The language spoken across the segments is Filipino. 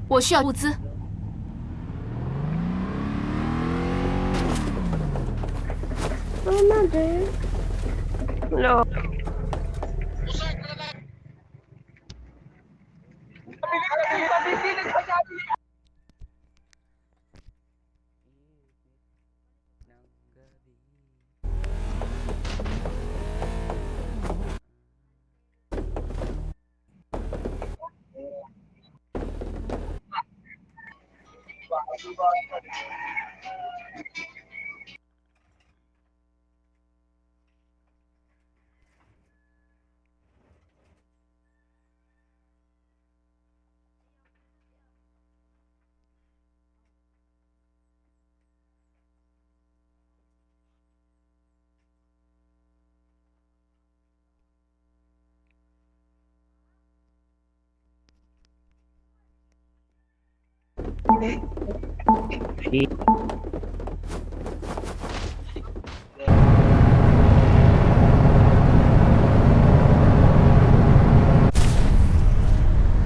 我需要物资。Hello.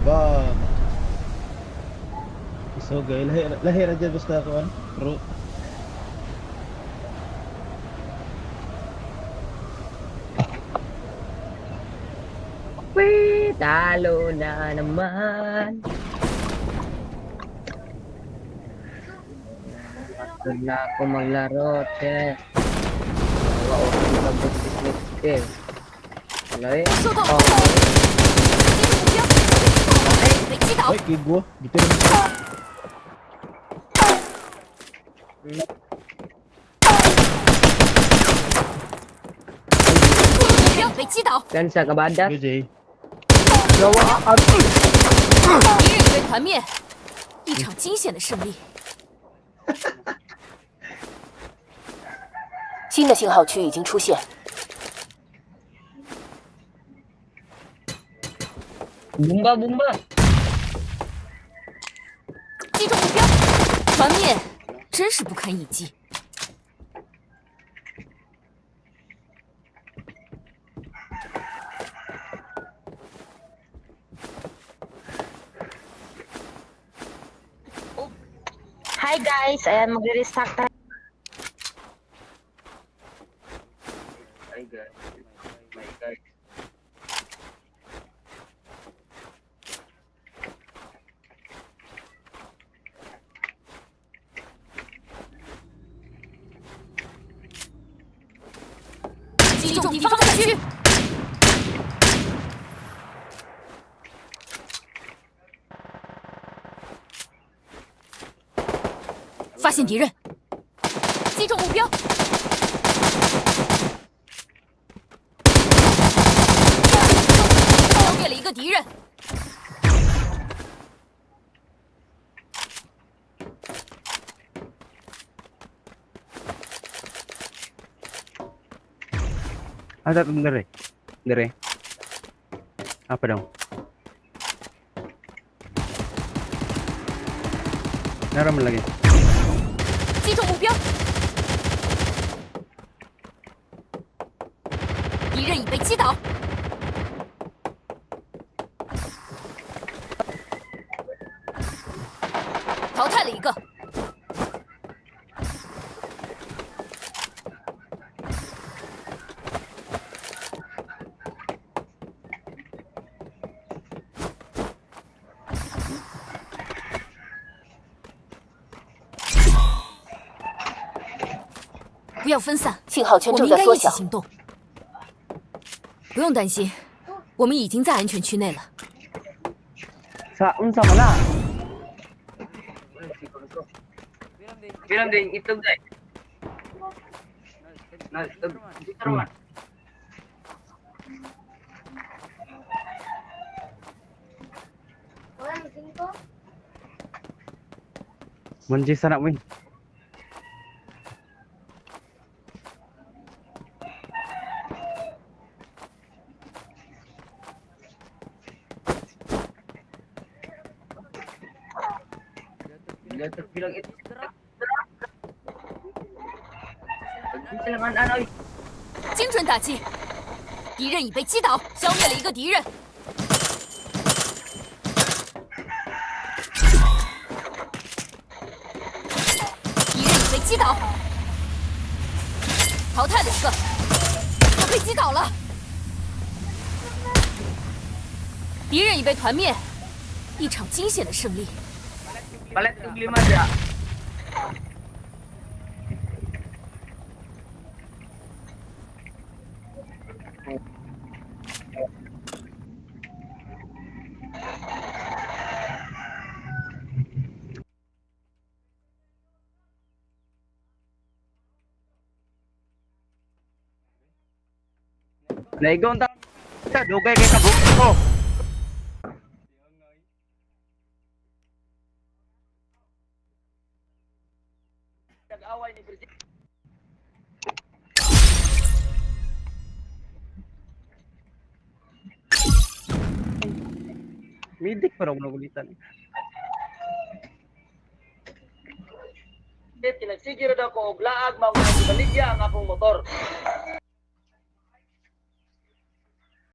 Ba. So gay lahir aja basta kawan. Bro. Wih, talo na naman. Pagod na ako maglaro, te. Wala ko sa business, te. Wala eh. 收到， Oh, 击中目标，被击倒 Ay, kay gua. Gitu rin. 目标被击倒， gansa ka badat. Go, Jay. Gawa ka. 敌人已被团灭，一场惊险的胜利。新的信号区已经出现， Bumba, bumba. 击中目标，团灭真是不堪一击。 Hi guys, ayan magre-restock tayo. Hi guys. My guys. "击中敌方战区，发现敌人，击中目标，消灭了一个敌人。 Ada dari. Dari. Apa dong? Naram lagi. 击中目标，敌人已被击倒，淘汰了一个。 不要分散，信号圈正在缩小。行动，不用担心，我们已经在安全区内了。 Sa mana? Film din ito guys. Na ito. Manji sana mo. Bilang itu. Ano? 精准打击，敌人已被击倒，消灭了一个敌人。击倒，淘汰了一个，他被击倒了，敌人已被团灭，一场惊险的胜利。 Palit yung 5 siya. Naigon ta. Dugay kay kabuk ko. Nag-away ni Bridget. Midik pa raw nagulitan. Dit kinagsigiro daw ko og laag mao nga baligya ang akong motor.